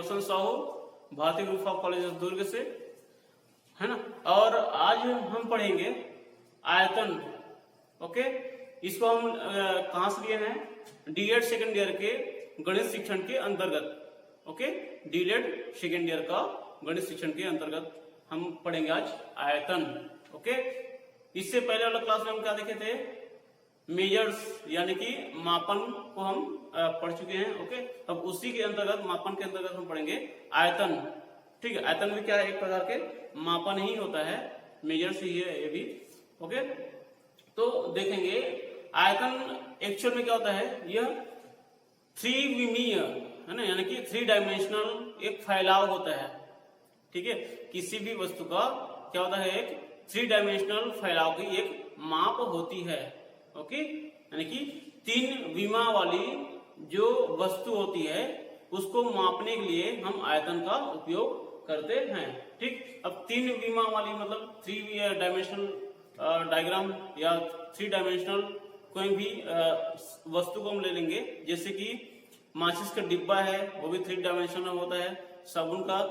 वसंत साहू, भारतीय group of college दुर्ग से, है ना। और आज हम पढ़ेंगे आयतन। ओके, इसको हम कहाँ से लिए हैं? डीएड सेकेंड ईयर के गणित शिक्षण के अंतर्गत। ओके, डीएड सेकेंड ईयर का गणित शिक्षण के अंतर्गत हम पढ़ेंगे आज आयतन। ओके, इससे पहले वाला क्लास में हम क्या देखे थे? मेजर्स यानी कि मापन को हम पढ़ चुके हैं। ओके, अब उसी के अंतर्गत, मापन के अंतर्गत हम पढ़ेंगे आयतन। ठीक है, आयतन भी क्या है? एक प्रकार के मापन ही होता है, मेजर्स ही है ये भी। ओके, तो देखेंगे आयतन एक्चुअल में क्या होता है। यह त्रिविमीय है ना, यानी कि 3 डायमेंशनल एक फैलाव होता है। ठीक है, किसी भी वस्तु का क्या होता है? एक 3 डायमेंशनल फैलाव की एक माप होती है। ओके, यानी कि 3 विमा वाली जो वस्तु होती है उसको मापने के लिए हम आयतन का उपयोग करते हैं। ठीक, अब 3 विमा वाली मतलब 3 डायमेंशनल डायग्राम या 3 डायमेंशनल कोई भी वस्तु को हम ले लेंगे, जैसे कि माचिस का डिब्बा है, वो भी 3 डायमेंशनल होता है। साबुन का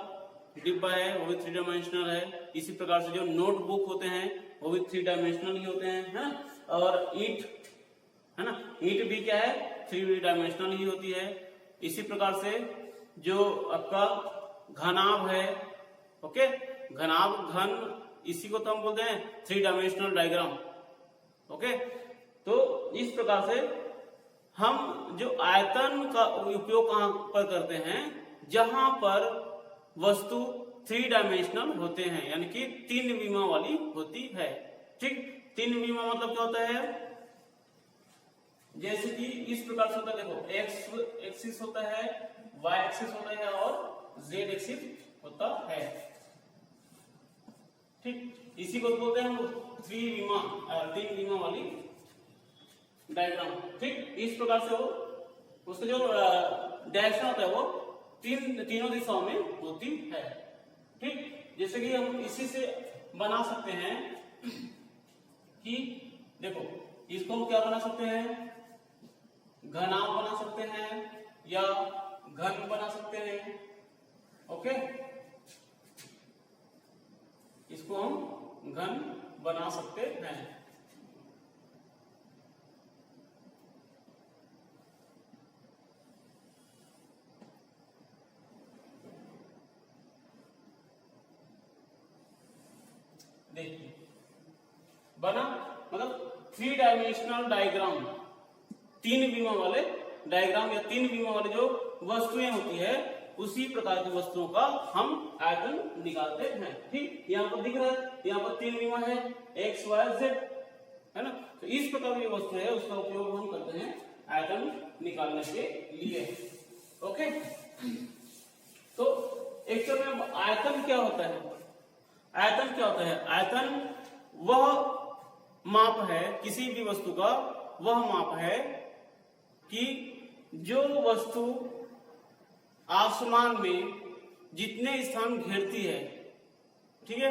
डिब्बा है, वो भी 3 डायमेंशनल है। इसी प्रकार से जो नोटबुक होते हैं वो भी 3 डायमेंशनल ही होते हैं, है ना। और ईंट है ना, ईंट भी क्या है? 3 डायमेंशनल ही होती है। इसी प्रकार से जो आपका घनाभ है, ओके, घनाभ, घन, इसी को तो हम बोलते हैं 3 डायमेंशनल डायग्राम। ओके, तो इस प्रकार से हम जो आयतन का उपयोग कहां पर करते हैं? जहां पर वस्तु 3 डायमेंशनल होते हैं, यानी कि 3 विमा वाली होती है। ठीक, 3 विमा मतलब क्या होता है? जैसे कि इस प्रकार से होता है, देखो, एक्स एक्सिस होता है, वाई एक्सिस होता है और जेड एक्सिस होता है। ठीक, इसी को बोलते हैं हम 3 विमा वाली डायग्राम। ठीक, इस प्रकार से वो उसका जो डायरेक्शन होता है वो तीनों दिशाओं में होती है। ठीक, जैसे कि हम इसी से बना सकते हैं कि देखो, इसको हम क्या बना सकते हैं? घनाभ बना सकते हैं या घन बना सकते हैं। ओके, इसको हम घन बना सकते हैं। देखिए, बना मतलब 3 डायमेंशनल डायग्राम, 3 विमा वाले डायग्राम या 3 विमा वाले जो वस्तुएं होती है, उसी प्रकार की वस्तुओं का हम आयतन निकालते हैं। ठीक, यहाँ पर दिख रहा है, यहाँ पर 3 विमा है, एक्स वाई जेड, है ना। तो इस प्रकार की वस्तु है, उसका उपयोग हम करते हैं आयतन निकालने के लिए। ओके, तो एक्चुअल में आयतन क्या होता है? आयतन क्या होता है? आयतन वह माप है, किसी भी वस्तु का वह माप है कि जो वस्तु आसमान में जितने स्थान घेरती है, ठीक है,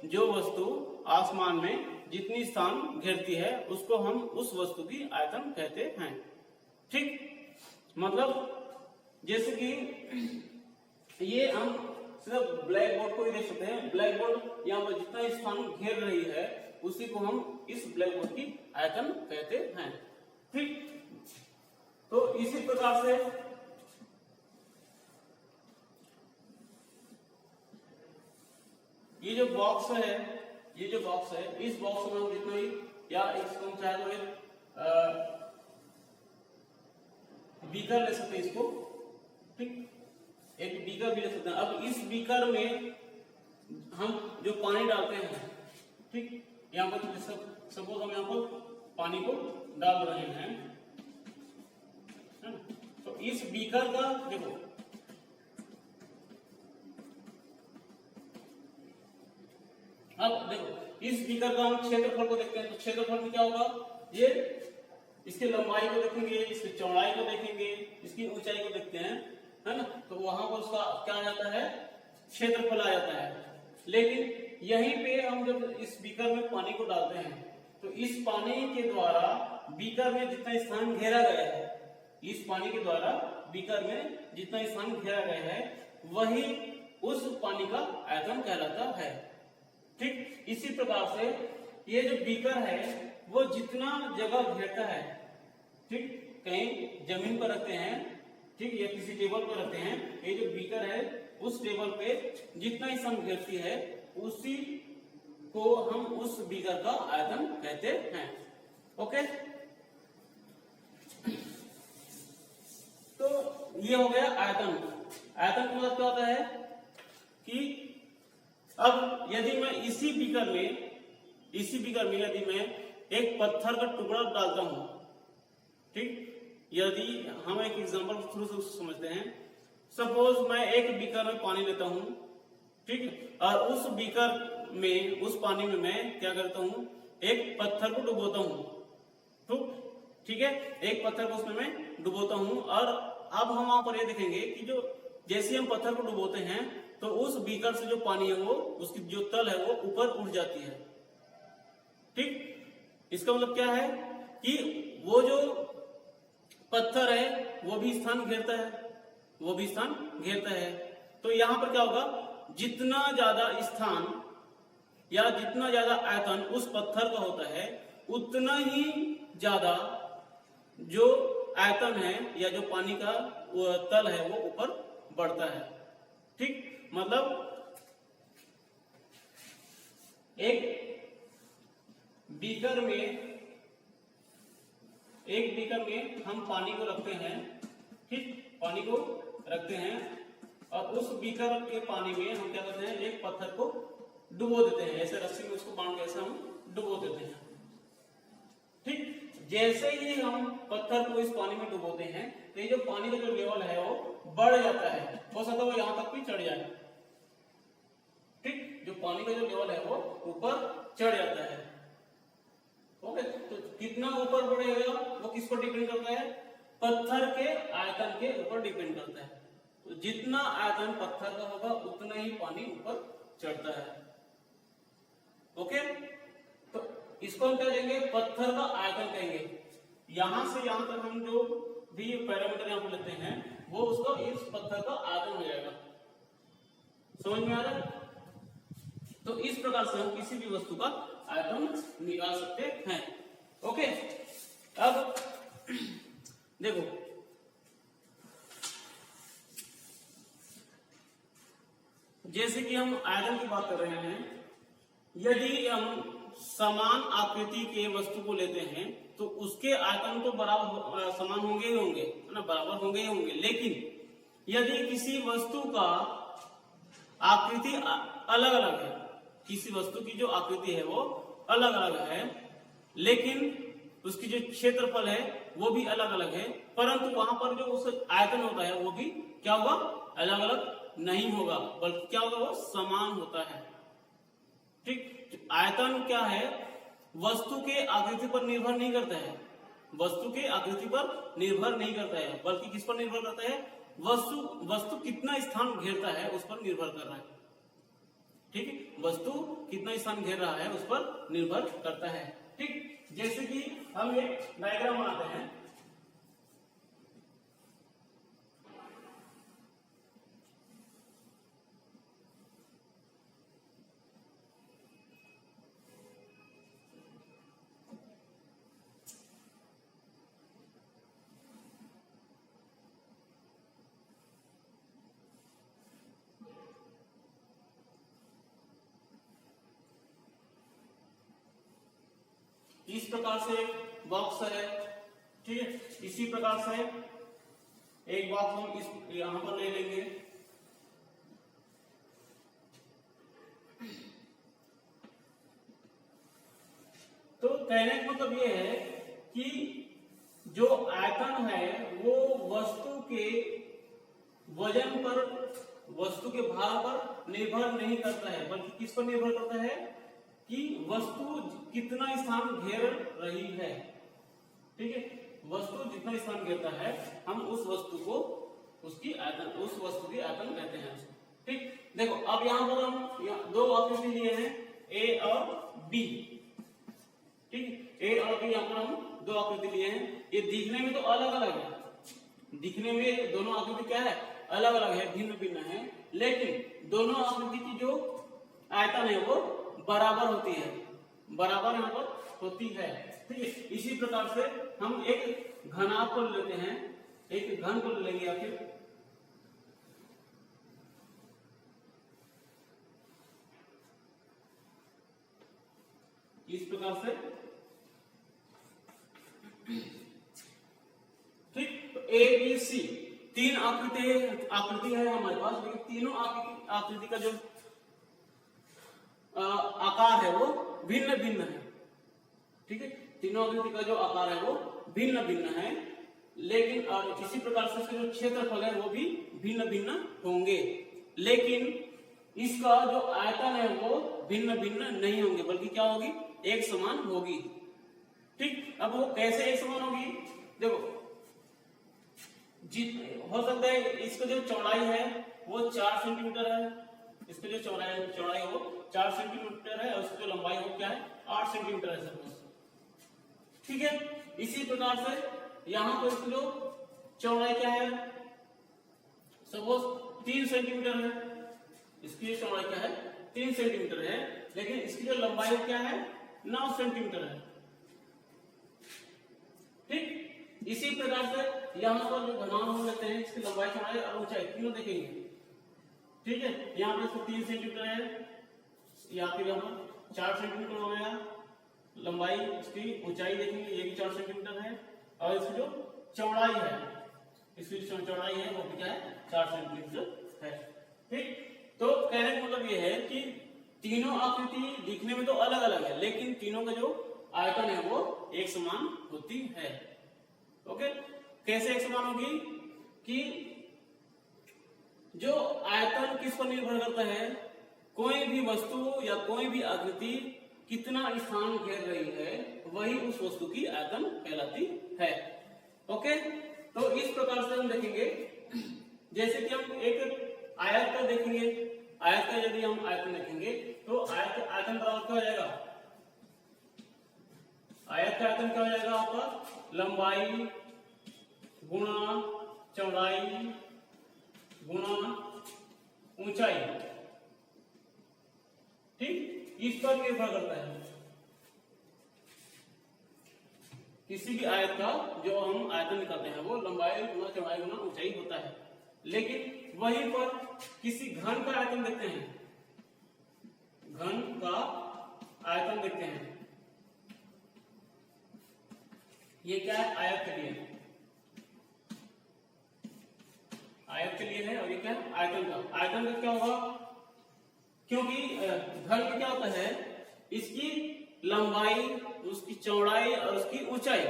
जो वस्तु आसमान में जितनी स्थान घेरती है उसको हम उस वस्तु की आयतन कहते हैं। ठीक, मतलब जैसे कि ये हम सिर्फ ब्लैक बोर्ड को ही देख सकते हैं। ब्लैक बोर्ड यहाँ पर जितना स्थान घेर रही है उसी को हम इस ब्लैक बोर्ड की आयतन कहते हैं। ठीक, तो इसी प्रकार से ये जो बॉक्स है, ये जो बॉक्स है, इस बॉक्स में हम जितना ही या इसको हम चाहे तो एक बीकर ले सकते हैं इसको। ठीक, एक बीकर भी ले सकते हैं। अब इस बीकर में हम जो पानी डालते हैं, ठीक, यहाँ पर सपोज हम यहाँ पर पानी को डाल रहे हैं, तो इस बीकर का देखो, अब देखो इस बीकर का हम क्षेत्रफल को देखते हैं। तो क्षेत्रफल में क्या होगा? ये इसकी लंबाई को देखेंगे, इसकी चौड़ाई को देखेंगे, इसकी ऊंचाई को देखते हैं, है ना। तो वहां पर उसका क्या आ जाता है? क्षेत्रफल आ जाता है। लेकिन यहीं पे हम जब इस बीकर में पानी को डालते हैं तो इस पानी के द्वारा बीकर में जितना स्थान घेरा गया है, इस पानी के द्वारा बीकर में जितना स्थान घेरा गया है वही उस पानी का आयतन कहलाता है। ठीक, इसी प्रकार से ये जो बीकर है वो जितना जगह घेरता है, ठीक, कहीं जमीन पर रखते हैं, ठीक, या किसी टेबल पर रखते हैं, ये जो बीकर है उस टेबल पे जितना स्थान घेरती है उसी को हम उस बीकर का आयतन कहते हैं। ओके, तो ये हो गया आयतन। आयतन का मतलब क्या होता है कि अब यदि मैं इसी बीकर में यदि मैं एक पत्थर का टुकड़ा डालता हूं, ठीक, यदि हम एक एग्जांपल थ्रू से समझते हैं, सपोज मैं एक बीकर में पानी लेता हूं, ठीक, और उस बीकर में उस पानी में मैं क्या करता हूं, एक पत्थर को डुबोता हूं, ठीक है, एक पत्थर को उसमें मैं डुबोता हूं, और अब हम वहां पर ये देखेंगे कि जो जैसे हम पत्थर को डुबोते हैं तो उस बीकर से जो पानी है वो उसकी जो तल है वो ऊपर उठ जाती है। ठीक, इसका मतलब क्या है कि वो जो पत्थर है वो भी स्थान घेरता है, तो यहां पर क्या होगा, जितना ज्यादा स्थान या जितना ज्यादा आयतन उस पत्थर का होता है उतना ही ज्यादा जो आयतन है या जो पानी का तल है वो ऊपर बढ़ता है। ठीक, मतलब एक बीकर में हम पानी को रखते हैं, ठीक, पानी को रखते हैं और उस बीकर के पानी में हम क्या करते हैं, एक पत्थर को डुबो देते हैं, ऐसे रस्सी में उसको बांध के ऐसे हम डुबो देते हैं। ठीक, जैसे ही हम पत्थर को इस पानी में डुबोते हैं तो ये जो पानी का जो लेवल है वो बढ़ जाता है, हो सकता है वो यहां तक भी चढ़ जाए। ठीक, जो पानी का जो लेवल है वो ऊपर चढ़ जाता है। ओके, तो कितना ऊपर बढ़ेगा वो किस पर डिपेंड करता है, पत्थर के आयतन के ऊपर डिपेंड करता है। तो जितना आयतन पत्थर का होगा उतना ही पानी ऊपर चढ़ता है। ओके, तो इसको हम क्या कहेंगे, पत्थर का आयतन कहेंगे। यहां से यहां तक हम जो भी पैरामीटर यहां पर लेते हैं वो उसका इस पत्थर का आयतन हो जाएगा। समझ में आ रहा है? तो इस प्रकार से हम किसी भी वस्तु का आयतन निकाल सकते हैं। ओके, अब देखो, जैसे कि हम आयतन की बात कर रहे हैं, यदि हम समान आकृति के वस्तु को लेते हैं तो उसके आयतन तो बराबर समान होंगे ही होंगे, है ना, बराबर होंगे ही होंगे। लेकिन यदि किसी वस्तु का आकृति अलग अलग है, किसी वस्तु की जो आकृति है वो अलग अलग है, लेकिन उसकी जो क्षेत्रफल है वो भी अलग अलग है, परंतु वहां पर जो उस आयतन होता है वो भी क्या होगा, अलग अलग नहीं होगा, बल्कि क्या होगा, वो समान होता है। ठीक, आयतन क्या है, वस्तु के आकृति पर निर्भर नहीं करता है, वस्तु के आकृति पर निर्भर नहीं करता है, बल्कि किस पर निर्भर करता है, वस्तु कितना स्थान घेरता है उस पर निर्भर कर रहा है। ठीक है, वस्तु कितना स्थान घेर रहा है उस पर निर्भर करता है। ठीक, जैसे कि हम एक डायग्राम बनाते हैं, इस प्रकार से एक बॉक्स है। ठीक है, इसी प्रकार से एक बॉक्स हम इस यहां पर ले लेंगे। तो कहने का मतलब ये है कि जो आयतन है वो वस्तु के वजन पर, वस्तु के भार पर निर्भर नहीं करता है, बल्कि किस पर निर्भर करता है कि वस्तु कितना स्थान घेर रही है। ठीक है, वस्तु जितना स्थान घेरता है हम उस वस्तु को उसकी आयतन, उस वस्तु की आयतन कहते हैं। ठीक, देखो अब यहां पर हम दो आकृति लिए हैं, ए और बी। ठीक, ए और बी यहां पर हम दो आकृति लिए हैं। ये दिखने में तो अलग अलग है, दिखने में दोनों आकृति क्या है, अलग अलग है, भिन्न भिन्न है, लेकिन दोनों आकृति की जो आयतन है वो बराबर होती है, बराबर यहाँ पर होती है। ठीक है, इसी प्रकार से हम एक घनाभ को लेते हैं, एक घन को लेंगे या फिर इस प्रकार से। ठीक, तो ए बी सी तीन आकृति है हमारे पास, लेकिन तीनों आकृति का जो आकार है वो भिन्न भिन्न है। ठीक है, तीनों आकृति का जो आकार है वो भिन्न भिन्न है, लेकिन इसी प्रकार से इसके जो क्षेत्रफल है वो भी भिन्न भिन्न होंगे, लेकिन इसका जो आयतन है वो भिन्न भिन्न नहीं होंगे, बल्कि क्या होगी, एक समान होगी। ठीक, अब वो कैसे एक समान होगी, देखो हो सकता है इसका जो चौड़ाई है वो 4 सेंटीमीटर है, इसका जो चौड़ाई हो 4 सेंटीमीटर है और इसकी जो लंबाई हो क्या है 8 सेंटीमीटर है सपोज। ठीक है, इसी प्रकार से यहाँ पर इसकी जो चौड़ाई क्या है, सपोज 3 सेंटीमीटर है, इसकी चौड़ाई क्या है 3 सेंटीमीटर है, लेकिन इसकी जो लंबाई क्या है 9 सेंटीमीटर है। ठीक, इसी प्रकार से यहाँ पर जो घनाभ हम लेते हैं, इसकी लंबाई, चौड़ाई और ऊंचाई तीनों देखेंगे। ठीक है, यहाँ पर इसको 3 सेंटीमीटर है, या फिर यहाँ 4 सेंटीमीटर हो गया लंबाई, इसकी ऊंचाई देखेंगे ये भी 4 सेंटीमीटर है, और इसकी जो चौड़ाई है, इसकी जो चौड़ाई है वो भी क्या है 4 सेंटीमीटर है। ठीक, तो कहने का मतलब ये है कि तीनों आकृति दिखने में तो अलग अलग है, लेकिन तीनों का जो आयतन है वो एक समान होती है। ओके, कैसे एक समान होगी, कि जो आयतन किस पर निर्भर करता है, कोई भी वस्तु या कोई भी आकृति कितना स्थान घेर रही है वही उस वस्तु की आयतन कहलाती है। ओके, तो इस प्रकार से हम देखेंगे, जैसे कि हम एक आयत का देखेंगे, आयत का यदि हम आयतन देखेंगे तो आयत का आयतन बराबर क्या हो जाएगा, आयत का आयतन क्या हो जाएगा आपका, लंबाई गुणा चौड़ाई गुणा ऊंचाई। ठीक, इस पर निर्भर करता है, किसी भी आयत का जो हम आयतन निकालते हैं वो लंबाई गुणा चौड़ाई गुणा ऊंचाई होता है, लेकिन वहीं पर किसी घन का आयतन देखते हैं, घन का आयतन देखते हैं, ये क्या है, आयत के लिए, आयत के लिए है, और ये क्या है आयतन का। आयतन का क्या होगा, क्योंकि घन में क्या होता है, इसकी लंबाई, उसकी चौड़ाई और उसकी ऊंचाई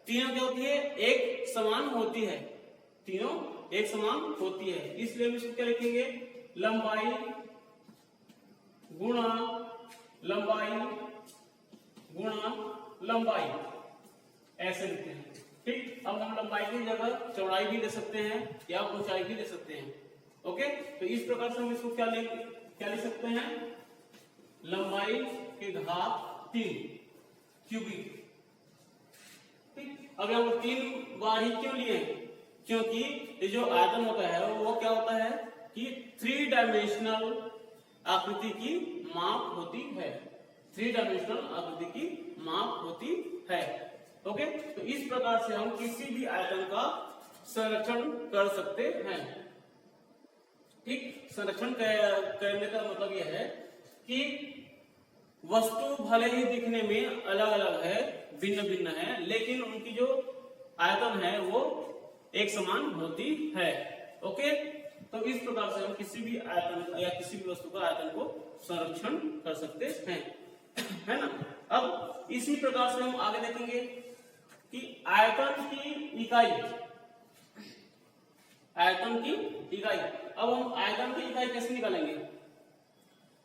तीनों क्या होती है, एक समान होती है, तीनों एक समान होती है, इसलिए हम इसको क्या लिखेंगे, लंबाई गुणा लंबाई गुणा लंबाई, ऐसे लिखते हैं। ठीक, अब हम लंबाई की जगह चौड़ाई भी ले सकते हैं या ऊंचाई भी ले सकते हैं। ओके, तो इस प्रकार से हम इसको क्या लिख सकते हैं, लंबाई के घात 3 क्यूबिक। ठीक, अब यहाँ पर 3 बार ही क्यों लिए, क्योंकि ये जो आयतन होता है वो क्या होता है कि 3 डायमेंशनल आकृति की माप होती है, 3 डायमेंशनल आकृति की माप होती है। ओके, तो इस प्रकार से हम किसी भी आयतन का संरक्षण कर सकते हैं। ठीक, संरक्षण करने का मतलब यह है कि वस्तु भले ही दिखने में अलग अलग है, भिन्न भिन्न है, लेकिन उनकी जो आयतन है वो एक समान होती है। ओके, तो इस प्रकार से हम किसी भी आयतन या किसी भी वस्तु का आयतन को संरक्षण कर सकते हैं, है ना। अब इसी प्रकार से हम आगे देखेंगे कि आयतन की इकाई, आयतन की इकाई। अब हम आयतन की इकाई कैसे निकालेंगे,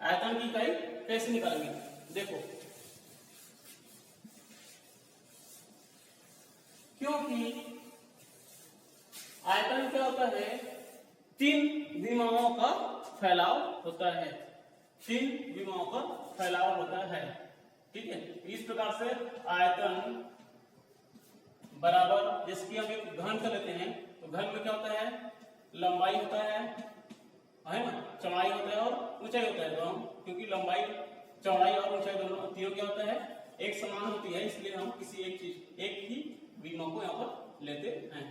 आयतन की इकाई कैसे निकालेंगे, देखो, क्योंकि आयतन क्या होता है, 3 विमाओं का फैलाव होता है, 3 विमाओं का फैलाव होता है। ठीक है, इस प्रकार से आयतन बराबर, जैसे कि हम एक घन का लेते हैं तो घन में क्या होता है, लंबाई होता है ना, चौड़ाई होता है और ऊंचाई होता है दोनों, क्योंकि लंबाई चौड़ाई और ऊंचाई दोनों तीनों क्या होता है, एक समान होती है, इसलिए हम किसी एक ही बीमा को यहाँ पर लेते हैं।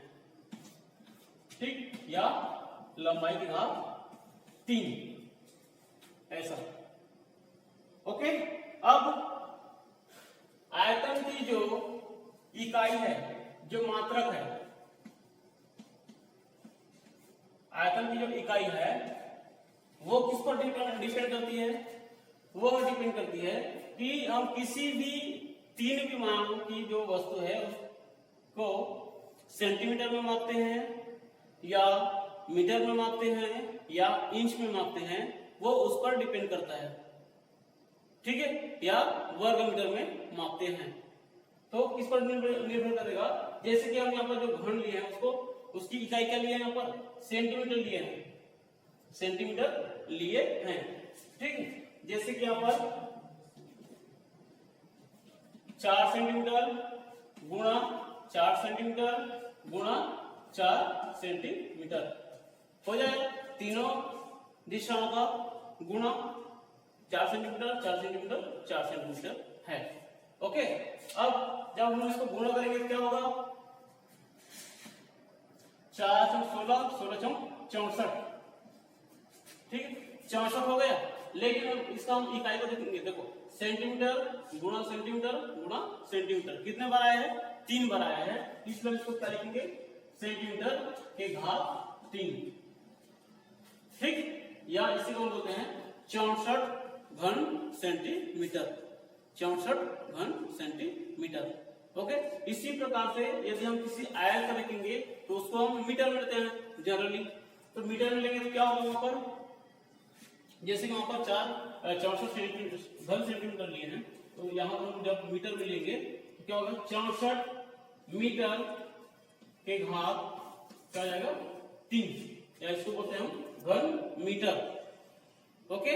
ठीक, या लंबाई की घात 3 ऐसा। ओके, अब आयतन की जो इकाई है, जो मात्रक है, आयतन की जो इकाई है वो किस पर डिपेंड करती है, वो डिपेंड करती है कि हम किसी भी 3 विमाओं की जो वस्तु है उसको सेंटीमीटर में मापते हैं या मीटर में मापते हैं या इंच में मापते हैं, वो उस पर डिपेंड करता है। ठीक है, या वर्ग मीटर में मापते हैं, तो किस पर निर्भर करेगा। जैसे कि हम यहाँ पर जो घन लिए हैं उसको, उसकी इकाई क्या लिए हैं, यहाँ पर सेंटीमीटर लिए हैं, सेंटीमीटर लिए हैं। ठीक है, जैसे कि यहाँ पर 4 सेंटीमीटर गुणा 4 सेंटीमीटर गुणा 4 सेंटीमीटर हो जाए, तीनों दिशाओं का गुणा 4 सेंटीमीटर 4 सेंटीमीटर 4 सेंटीमीटर है। ओके, अब जब हम इसको गुणा करेंगे तो क्या होगा, 4 × 16 16 × 64, ठीक है, 64 हो गया। लेकिन अब इसका हम इकाई को देखेंगे, देखो सेंटीमीटर गुणा सेंटीमीटर गुणा सेंटीमीटर कितने बार आया है, 3 बार आया है, इसलिए हम इसको क्या लिखेंगे, सेंटीमीटर के घात 3। ठीक, या इसी को हम बोलते हैं 64 घन सेंटीमीटर, 64 घन सेंटीमीटर। ओके, इसी प्रकार से यदि हम किसी आयत का देखेंगे तो उसको हम मीटर में लेते हैं जनरली, तो मीटर में लेंगे तो क्या होगा, वहां पर जैसे कि वहां पर 64 सेंटीमीटर घन सेंटीमीटर लिए हैं, तो यहाँ पर हम जब मीटर में लेंगे तो क्या होगा, 64 मीटर के घात क्या आ जाएगा, 3, या इसको बोलते हैं हम घन मीटर। ओके,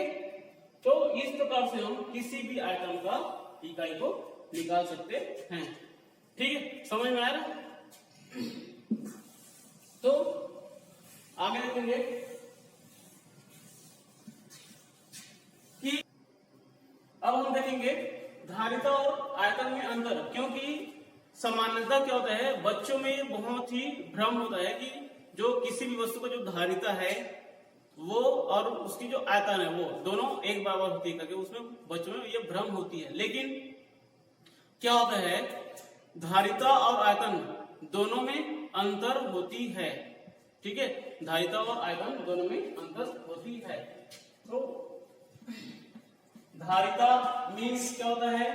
तो इस प्रकार से हम किसी भी आयतन का इकाई को निकाल सकते हैं। ठीक है, समझ में आ रहा है। तो आगे देखेंगे कि अब हम देखेंगे धारिता और आयतन में अंतर, क्योंकि सामान्यतः क्या होता है, बच्चों में बहुत ही भ्रम होता है कि जो किसी भी वस्तु का जो धारिता है वो और उसकी जो आयतन है वो दोनों एक बराबर होती है, करके उसमें बच्चों में ये भ्रम होती है। लेकिन क्या होता है, धारिता और आयतन दोनों में अंतर होती है। ठीक है, धारिता और आयतन दोनों में अंतर होती है। तो धारिता मीन्स क्या होता है,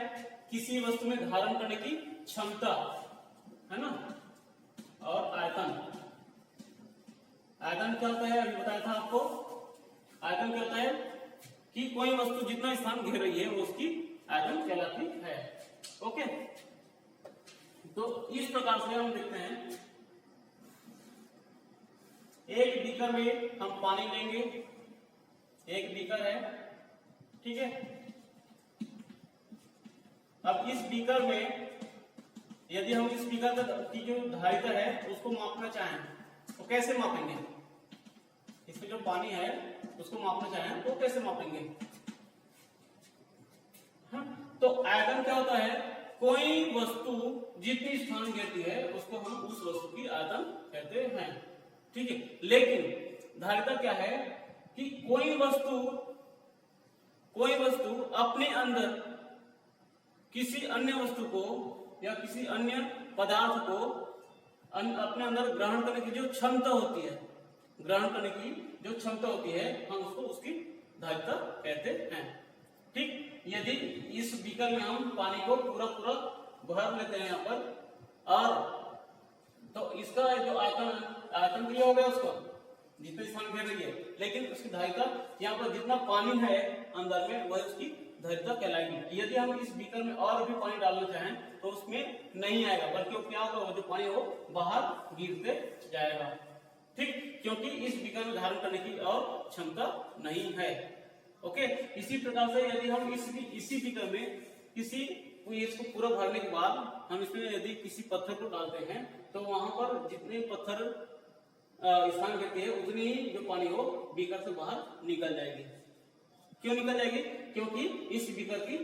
किसी वस्तु में धारण करने की क्षमता, है ना, और आयतन, आयतन क्या होता है, अभी बताया था आपको, आयतन क्या होता है कि कोई वस्तु जितना स्थान घेर रही है वो उसकी आयतन कहलाती है। ओके, तो इस प्रकार से हम देखते हैं, एक बीकर में हम पानी लेंगे, एक बीकर है, ठीक है। अब इस बीकर में यदि हम इस बीकर की जो धारिता है उसको मापना चाहें तो कैसे मापेंगे, इसमें जो पानी है उसको मापना चाहें तो कैसे मापेंगे। हाँ? तो आयतन क्या होता है, कोई वस्तु जितनी स्थान घेरती है उसको हम उस वस्तु की आयतन कहते हैं। ठीक है, लेकिन धारिता क्या है कि कोई वस्तु अपने अंदर किसी अन्य वस्तु को या किसी अन्य पदार्थ को अपने अंदर ग्रहण करने की जो क्षमता होती है, ग्रहण करने की जो क्षमता होती है, हम उसको उसकी धारिता कहते हैं। ठीक, यदि इस बीकर में हम पानी को पूरा भर लेते हैं यहाँ पर, और तो इसका जो आयतन दिया हो गया उसको जितने स्थान घेर रही है, लेकिन उसकी धारिता यहाँ पर जितना पानी है अंदर में वह उसकी धारिता कहलाएगी। यदि हम इस बीकर में और भी पानी डालना चाहें तो उसमें नहीं आएगा, बल्कि वो क्या होगा, जो पानी हो बाहर गिरते जाएगा। ठीक, क्योंकि इस बीकर में धारण करने की और क्षमता नहीं है। ओके, इसी प्रकार से यदि हम इसी बीकर में इसको पूरा भरने के बाद हम इसमें यदि किसी पत्थर को डालते हैं तो वहां पर जितने पत्थर स्थान कहते हैं, उतनी ही जो पानी हो बीकर से बाहर निकल जाएगी। क्यों निकल जाएगी? क्योंकि इस बीकर की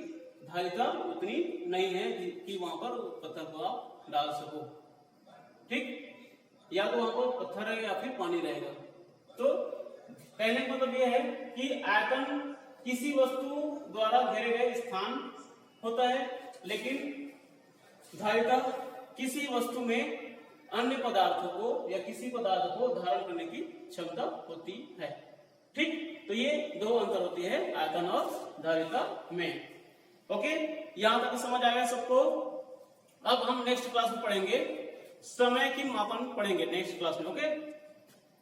धारिता उतनी नहीं है कि वहां पर पत्थर को आप डाल सको। ठीक, या तो वहां पर पत्थर है या फिर पानी रहेगा। तो कहने का मतलब यह है कि आयतन किसी वस्तु द्वारा घेरे गए स्थान होता है, लेकिन धारिता किसी वस्तु में अन्य पदार्थों को या किसी पदार्थ को धारण करने की क्षमता होती है। ठीक, तो ये दो अंतर होती है आयतन और धारिता में। ओके, यहां तक समझ आ गया सबको। अब हम नेक्स्ट क्लास में पढ़ेंगे समय की मापन पढ़ेंगे नेक्स्ट क्लास में। ओके,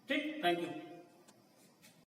ठीक, थैंक यू।